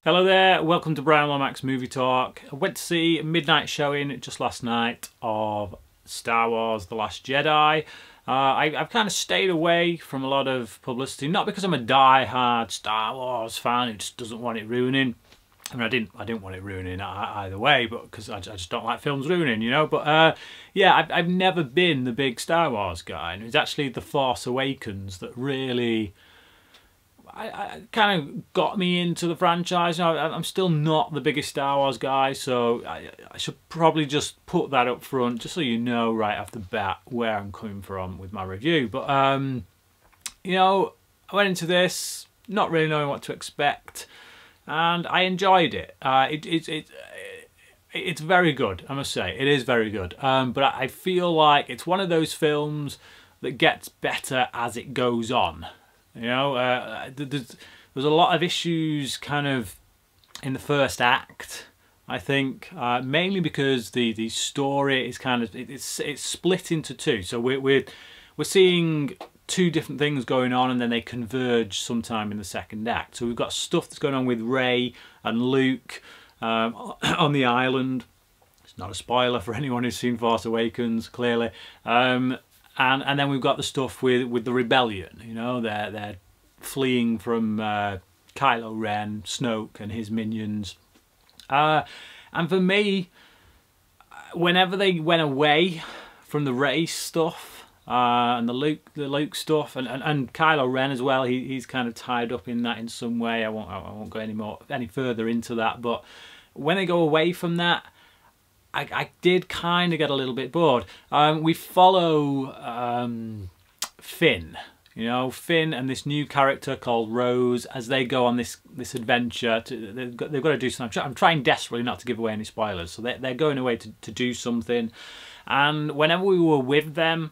Hello there, welcome to Brian Lomax Movie Talk. I went to see a midnight showing just last night of Star Wars The Last Jedi. I've kind of stayed away from a lot of publicity, not because I'm a die-hard Star Wars fan who just doesn't want it ruining. I mean, I didn't want it ruining either way, but because I just don't like films ruining, you know. But yeah, I've never been the big Star Wars guy, and it was actually The Force Awakens that really I kind of got me into the franchise. You know, I'm still not the biggest Star Wars guy, so I should probably just put that up front, just so you know right off the bat where I'm coming from with my review. But you know, I went into this not really knowing what to expect, and I enjoyed it. It's very good, I must say. It is very good. But I feel like it's one of those films that gets better as it goes on. You know, there's a lot of issues kind of in the first act, I think, mainly because the story is kind of it's split into two. So we're seeing two different things going on, and then they converge sometime in the second act. So we've got stuff that's going on with Rey and Luke on the island. It's not a spoiler for anyone who's seen Force Awakens, clearly. And then we've got the stuff with the rebellion. You know, they're fleeing from Kylo Ren, Snoke, and his minions. And for me, whenever they went away from the Rey stuff and the Luke stuff, and Kylo Ren as well, he's kind of tied up in that in some way. I won't go any further into that. But when they go away from that, I did kind of get a little bit bored. We follow Finn, you know, Finn and this new character called Rose as they go on this adventure. They've got to do something. I'm trying desperately not to give away any spoilers. So they're going away to do something. And whenever we were with them,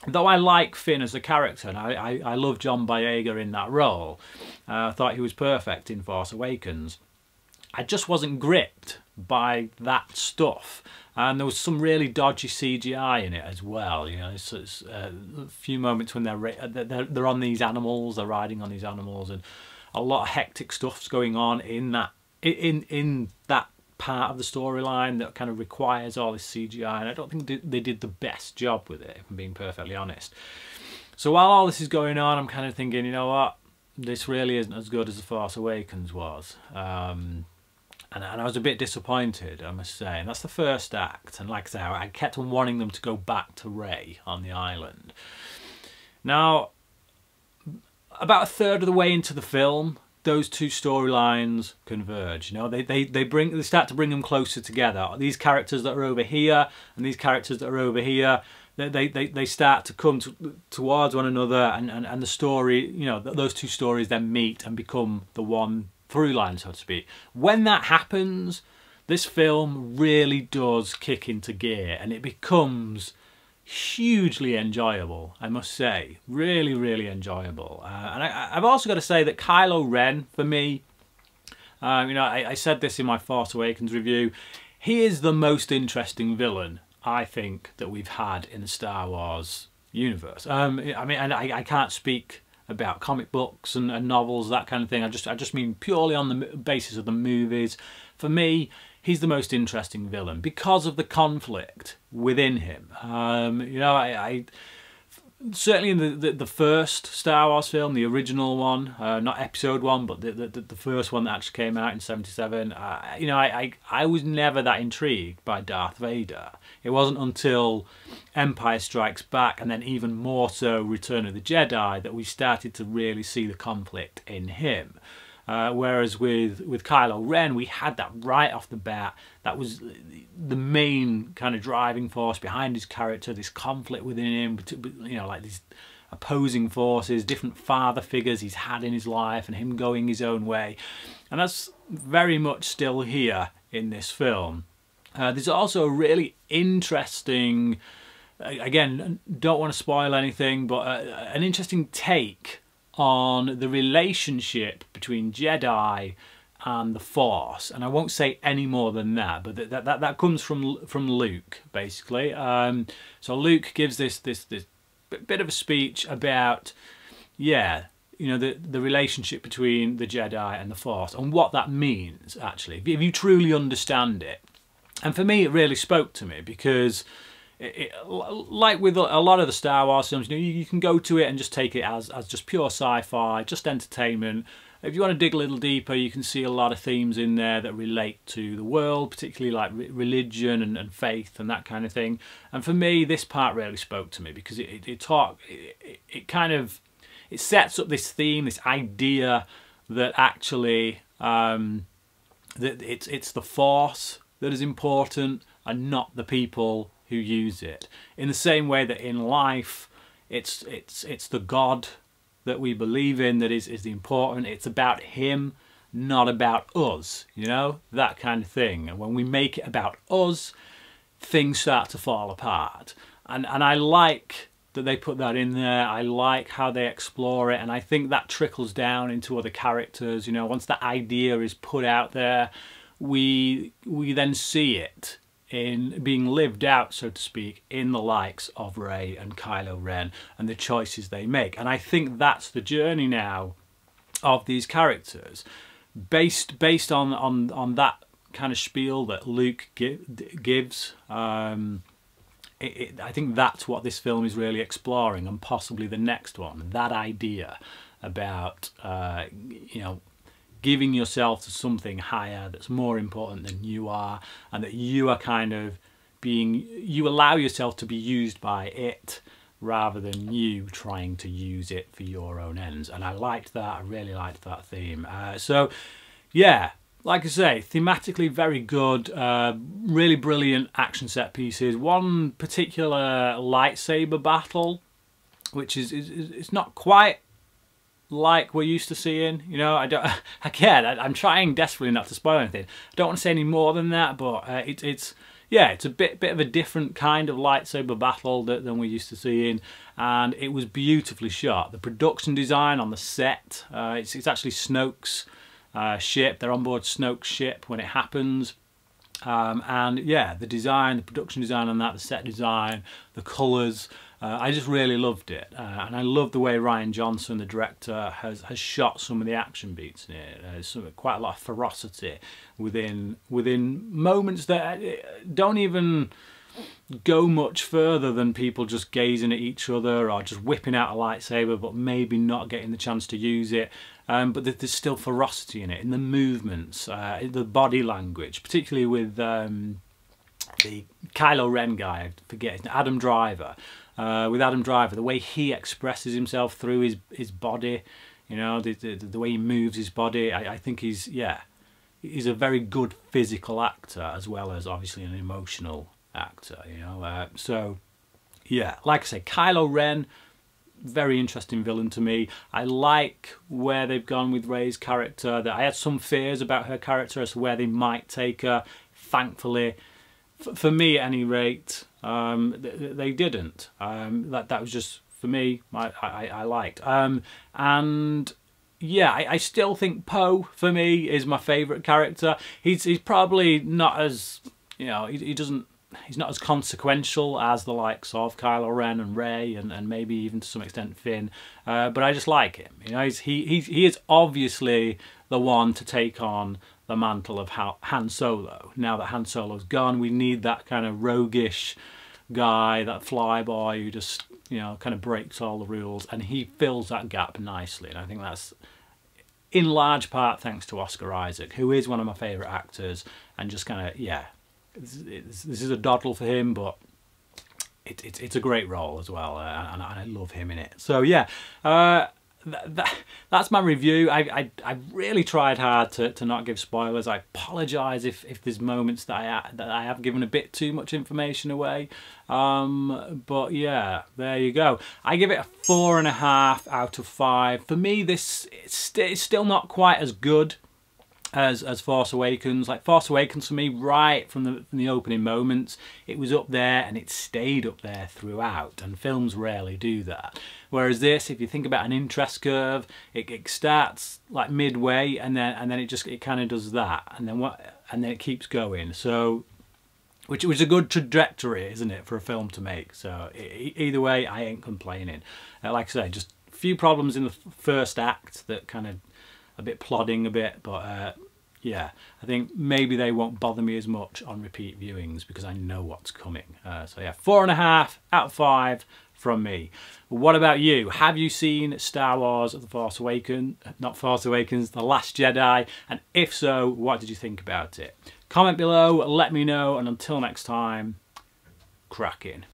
though I like Finn as a character, and I love John Boyega in that role, I thought he was perfect in Force Awakens, I just wasn't gripped by that stuff, and there was some really dodgy CGI in it as well. You know, it's a few moments when they're on these animals, they're riding on these animals, and a lot of hectic stuff's going on in that part of the storyline that kind of requires all this CGI, and I don't think they did the best job with it, if I'm being perfectly honest. So while all this is going on, I'm kind of thinking, you know what, this really isn't as good as The Force Awakens was. And I was a bit disappointed, I must say. And that's the first act. And like I say, I kept on wanting them to go back to Rey on the island. Now, about a third of the way into the film, those two storylines converge. You know, they start to bring them closer together. These characters that are over here and these characters that are over here, they start to come towards one another, and the story, you know, those two stories then meet and become the one through line, so to speak. When that happens, this film really does kick into gear, and it becomes hugely enjoyable, I must say. Really, really enjoyable. And I've also got to say that Kylo Ren, for me, you know, I said this in my Force Awakens review, he is the most interesting villain, I think, that we've had in the Star Wars universe. I mean, and I can't speak about comic books and novels, that kind of thing. I just mean purely on the basis of the movies. For me, he's the most interesting villain because of the conflict within him. You know, I certainly in the first Star Wars film, the original one, not Episode 1, but the first one that actually came out in '77. You know, I was never that intrigued by Darth Vader. It wasn't until Empire Strikes Back, and then even more so Return of the Jedi, that we started to really see the conflict in him. Whereas with Kylo Ren, we had that right off the bat. That was the main kind of driving force behind his character, this conflict within him, you know, like these opposing forces, different father figures he's had in his life, and him going his own way. And that's very much still here in this film. There's also a really interesting, again, don't want to spoil anything, but an interesting take on the relationship between Jedi and the Force, and I won't say any more than that, but that comes from Luke, basically. So Luke gives this bit of a speech about, yeah, you know, the relationship between the Jedi and the Force and what that means, actually, if you truly understand it. And for me, it really spoke to me because, like with a lot of the Star Wars films, you know, you can go to it and just take it as just pure sci-fi, just entertainment. If you want to dig a little deeper, you can see a lot of themes in there that relate to the world, particularly like religion and faith and that kind of thing. And for me, this part really spoke to me because it sets up this theme, this idea that actually that it's the Force that is important and not the people who use it. In the same way that in life, it's the God that we believe in that is the important. It's about him, not about us, you know, that kind of thing. And when we make it about us, things start to fall apart. And I like that they put that in there. I like how they explore it, and I think that trickles down into other characters. You know, once that idea is put out there, we then see it in being lived out, so to speak, in the likes of Rey and Kylo Ren and the choices they make. And I think that's the journey now of these characters, based on that kind of spiel that Luke gives. I think that's what this film is really exploring, and possibly the next one. That idea about you know, giving yourself to something higher that's more important than you are, and that you are kind of you allow yourself to be used by it rather than you trying to use it for your own ends. And I liked that. I really liked that theme. So yeah, like I say, thematically very good, really brilliant action set pieces. One particular lightsaber battle, which is it's not quite like we're used to seeing, you know. I'm trying desperately not to spoil anything. I don't want to say any more than that, but it's a bit of a different kind of lightsaber battle than we're used to seeing, and it was beautifully shot. The production design on the set, it's actually Snoke's ship. They're on board Snoke's ship when it happens. And yeah, the design, the production design on that, the set design, the colours, I just really loved it. And I love the way Rian Johnson, the director, has shot some of the action beats in it. There's quite a lot of ferocity within moments that don't even go much further than people just gazing at each other or just whipping out a lightsaber but maybe not getting the chance to use it. But there's still ferocity in it, in the movements, in the body language, particularly with the Kylo Ren guy, I forget his name, Adam Driver. With Adam Driver, the way he expresses himself through his body, you know, the way he moves his body, I think he's a very good physical actor as well as obviously an emotional actor, you know. So yeah, like I say, Kylo Ren, very interesting villain to me. I like where they've gone with Rey's character. That I had some fears about her character as to where they might take her. Thankfully, for me at any rate, they didn't. That was just, for me, I liked. And yeah, I still think Poe, for me, is my favourite character. He's probably not as, you know, he's not as consequential as the likes of Kylo Ren and Rey and maybe even to some extent Finn, but I just like him. You know, he is obviously the one to take on the mantle of Han Solo. Now that Han Solo's gone, we need that kind of roguish guy, that flyboy who just, you know, kind of breaks all the rules, and he fills that gap nicely. And I think that's in large part thanks to Oscar Isaac, who is one of my favourite actors, and just kind of, yeah, this is a doddle for him, but it's a great role as well, and I love him in it. So yeah, that's my review. I really tried hard to not give spoilers. I apologise if there's moments that I have given a bit too much information away. But yeah, there you go. I give it a 4.5 out of 5. For me, this is still not quite as good as Force Awakens. Like Force Awakens for me, right from the opening moments, it was up there and it stayed up there throughout, and films rarely do that. Whereas this, if you think about an interest curve, it starts like midway and then it kind of does that, and then it keeps going. So which is a good trajectory, isn't it, for a film to make? So either way, I ain't complaining. Like I say, just few problems in the first act that kind of a bit plodding a bit, but yeah, I think maybe they won't bother me as much on repeat viewings because I know what's coming. So yeah, 4.5 out of 5 from me. What about you? Have you seen Star Wars: The Force Awakens? Not Force Awakens, The Last Jedi? And if so, what did you think about it? Comment below, let me know, and until next time, cracking.